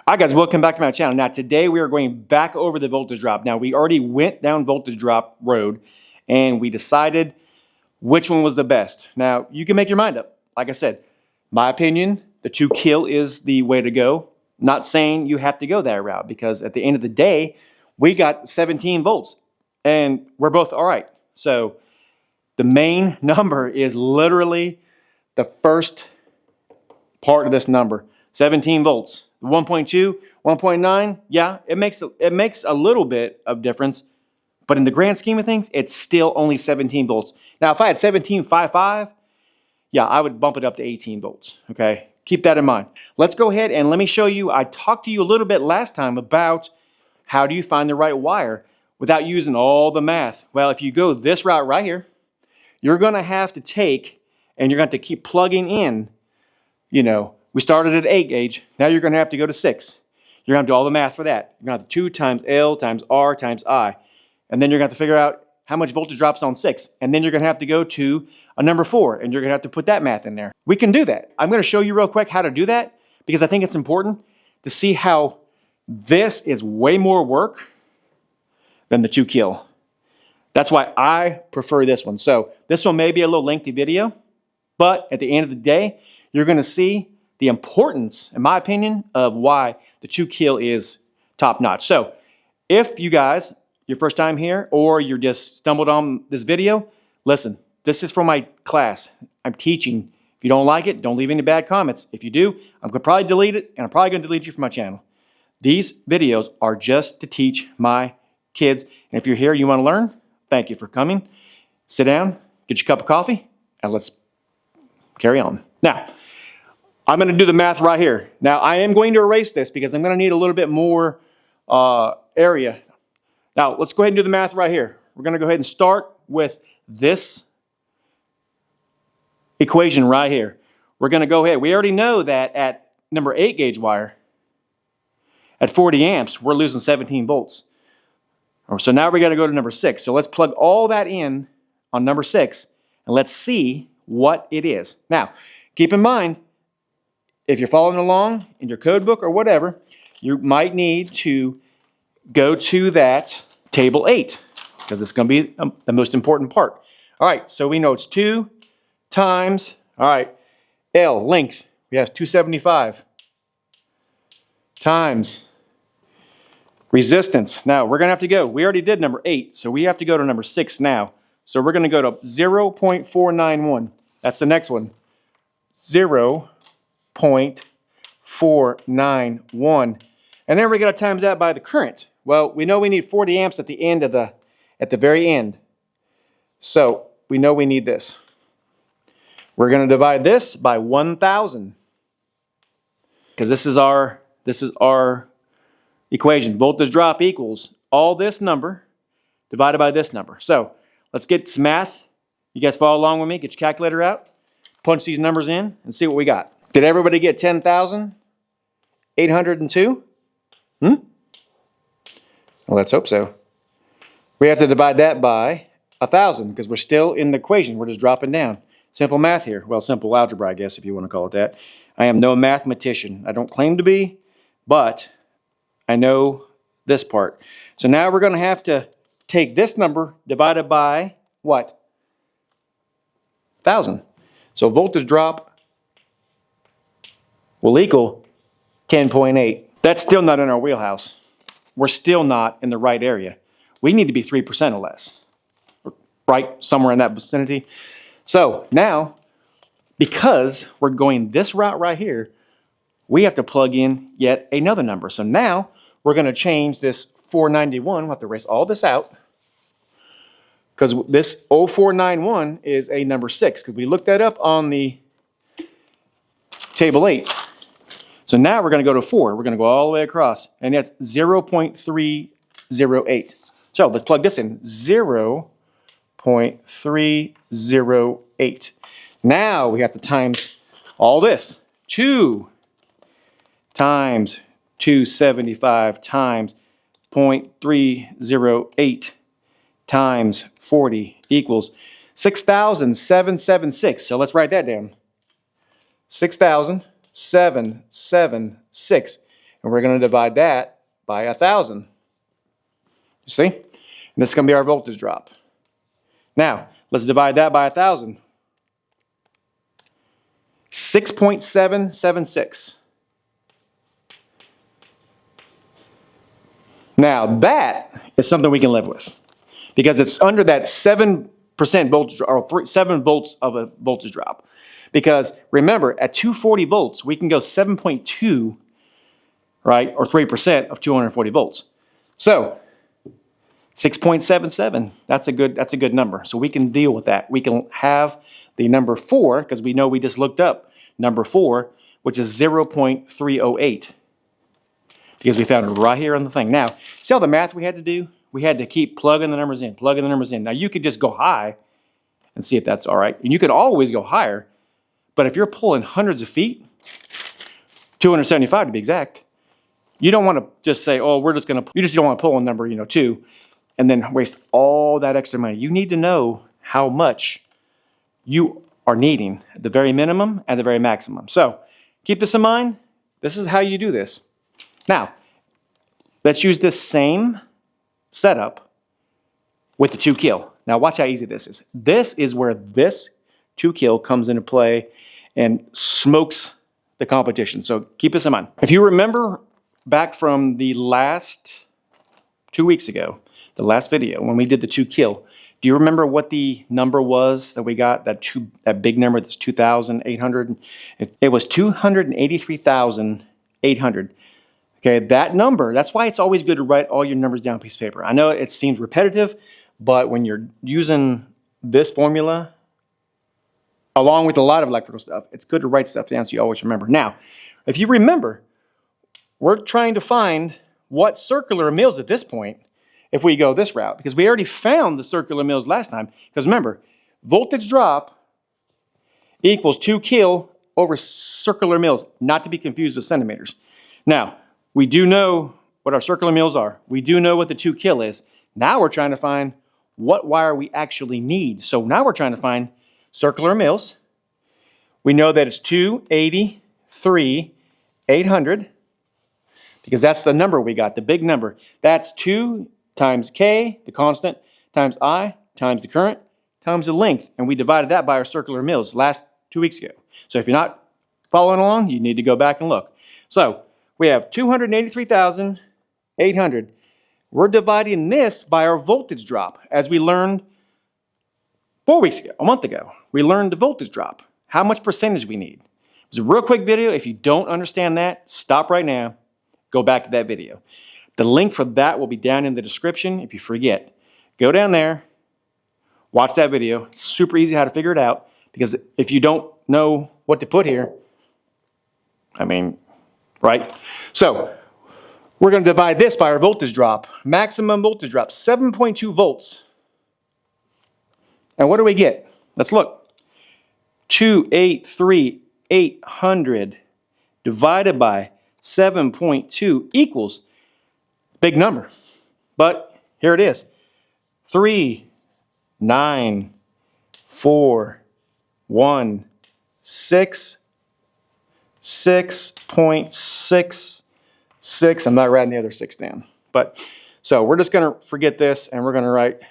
All right, guys, welcome back to my channel. Now, today we are going back over the voltage drop. Now, we already went down voltage drop road, and we decided which one was the best. Now, you can make your mind up. Like I said, my opinion, the 2 kill is the way to go. Not saying you have to go that route, because at the end of the day, we got 17 volts, and we're both all right. So the main number is literally the first part of this number, 17 volts. 1.2, 1.9, yeah, it makes a little bit of difference, but in the grand scheme of things, it's still only 17 volts. Now, if I had 17.55, yeah, I would bump it up to 18 volts, okay? Keep that in mind. Let's go ahead and let me show you. I talked to you a little bit last time about how do you find the right wire without using all the math. Well, if you go this route right here, you're gonna have to take, and you're gonna have to keep plugging in, you know, we started at 8 gauge. Now you're going to have to go to 6. You're going to have to do all the math for that. You're going to have to 2 times L times R times I. And then you're going to have to figure out how much voltage drops on 6. And then you're going to have to go to a number 4, and you're going to have to put that math in there. We can do that. I'm going to show you real quick how to do that, because I think it's important to see how this is way more work than the 2 kill. That's why I prefer this one. So this one may be a little lengthy video, but at the end of the day, you're going to see the importance, in my opinion, of why the 2 kill is top notch. So if you guys, your first time here, or you're just stumbled on this video, listen, this is for my class. I'm teaching. If you don't like it, don't leave any bad comments. If you do, I'm going to probably delete it, and I'm probably going to delete you from my channel. These videos are just to teach my kids. And if you're here, you want to learn, thank you for coming. Sit down, get your cup of coffee, and let's carry on. Now, I'm going to do the math right here. Now, I am going to erase this because I'm going to need a little bit more area. Now, let's go ahead and do the math right here. We're going to go ahead and start with this equation right here. We're going to go ahead. We already know that at number 8 gauge wire, at 40 amps, we're losing 17 volts. So now we got to go to number 6. So let's plug all that in on number 6, and let's see what it is. Now, keep in mind, if you're following along in your code book or whatever, you might need to go to that table 8, because it's going to be the most important part. All right, so we know it's 2 times, all right, L, length, we have 275, times resistance. Now, we're going to have to go, we already did number 8, so we have to go to number 6 now. So we're going to go to 0.491. That's the next one. 0.491. And then we're going to times that by the current. Well, we know we need 40 amps at the end of at the very end. So we know we need this. We're going to divide this by 1,000, because this is our equation. Voltage drop equals all this number divided by this number. So let's get this math. You guys follow along with me. Get your calculator out. Punch these numbers in and see what we got. Did everybody get 10,802? Well, let's hope so. We have to divide that by 1,000, because we're still in the equation. We're just dropping down. Simple math here. Well, simple algebra, I guess, if you want to call it that. I am no mathematician. I don't claim to be, but I know this part. So now we're going to have to take this number divided by what? 1,000. So voltage drop will equal 10.8. That's still not in our wheelhouse. We're still not in the right area. We need to be 3% or less, right? Somewhere in that vicinity. So now, because we're going this route right here, we have to plug in yet another number. So now we're going to change this 491. We'll have to erase all this out, because this 0491 is a number 6, because we looked that up on the table 8. So now we're going to go to 4. We're going to go all the way across, and that's 0.308. So let's plug this in, 0.308. Now we have to times all this, 2 times 275 times 0.308 times 40 equals 6,776. So let's write that down. 6,776. and we're going to divide that by 1,000. You see? And this is going to be our voltage drop. Now, let's divide that by 1,000. 6.776. Now, that is something we can live with because it's under that 7% voltage, or 7 volts of a voltage drop. Because remember, at 240 volts, we can go 7.2, right, or 3% of 240 volts. So 6.77, that's a good number. So we can deal with that. We can have the number 4, because we know we just looked up number 4, which is 0.308. Because we found it right here on the thing. Now, see all the math we had to do? We had to keep plugging the numbers in, plugging the numbers in. Now, you could just go high and see if that's all right. And you could always go higher. But if you're pulling hundreds of feet, 275 to be exact, you don't want to just say, oh, you just don't want to pull a number, 2, and then waste all that extra money. You need to know how much you are needing at the very minimum and the very maximum. So keep this in mind. This is how you do this. Now, let's use this same setup with the 2 kil. Now watch how easy this is. This is where this 2 kil comes into play and smokes the competition. So keep this in mind. If you remember back from the last 2 weeks ago, the last video, when we did the 2 kil, do you remember what the number was that we got, that big number, that's 2,800? It was 283,800. Okay, that number, that's why it's always good to write all your numbers down on a piece of paper. I know it seems repetitive, but when you're using this formula, along with a lot of electrical stuff, it's good to write stuff down so you always remember. Now, if you remember, we're trying to find what circular mills at this point if we go this route, because we already found the circular mills last time. Because remember, voltage drop equals 2 kil over circular mills, not to be confused with centimeters. Now, we do know what our circular mills are. We do know what the 2 kil is. Now we're trying to find what wire we actually need. So now we're trying to find circular mills. We know that it's 283,800 because that's the number we got, the big number. That's 2 times K, the constant, times I, times the current, times the length. And we divided that by our circular mills last 2 weeks ago. So if you're not following along, you need to go back and look. So we have 283,800. We're dividing this by our voltage drop, as we learned 4 weeks ago, a month ago. We learned the voltage drop, how much percentage we need. It's a real quick video. If you don't understand that, stop right now, go back to that video. The link for that will be down in the description. If you forget, go down there, watch that video. It's super easy how to figure it out, because if you don't know what to put here, right? So we're going to divide this by our voltage drop. Maximum voltage drop, 7.2 volts. And what do we get? Let's look. 283,800 divided by 7.2 equals big number. But here it is. 3,941,666. 6.66. I'm not writing the other 6 down. But so we're just going to forget this, and we're going to write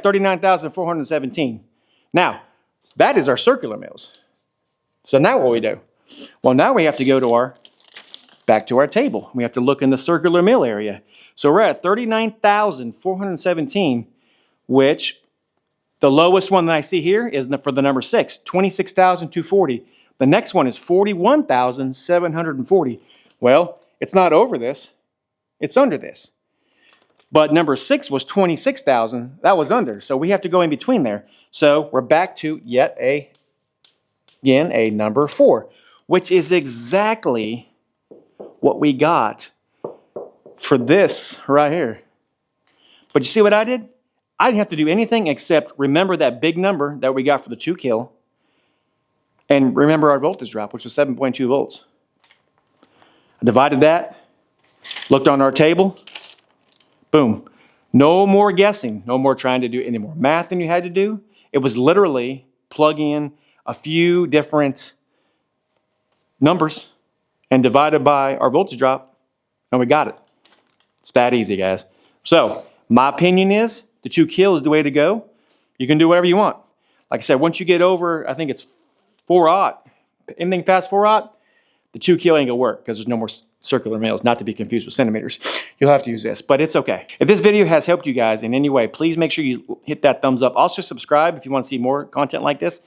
39,417. Now, that is our circular mills. So now what do we do? Well, now we have to go to back to our table. We have to look in the circular mill area. So we're at 39,417, which the lowest one that I see here is for the number 6, 26,240. The next one is 41,740. Well, it's not over this. It's under this. But number 6 was 26,000. That was under. So we have to go in between there. So we're back to yet again a number 4, which is exactly what we got for this right here. But you see what I did? I didn't have to do anything except remember that big number that we got for the 2 kil and remember our voltage drop, which was 7.2 volts. I divided that, looked on our table, boom. No more guessing, no more trying to do any more math than you had to do. It was literally plug in a few different numbers and divided by our voltage drop, and we got it. It's that easy, guys. So my opinion is the 2 kil is the way to go. You can do whatever you want. Like I said, once you get over, I think it's 4/0, anything past 4/0, the 2 kil ain't gonna work because there's no more circular mills, not to be confused with centimeters. You'll have to use this, but it's okay. If this video has helped you guys in any way, please make sure you hit that thumbs up. Also subscribe if you want to see more content like this.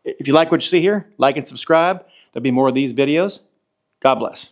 If you like what you see here, like and subscribe. There'll be more of these videos. God bless.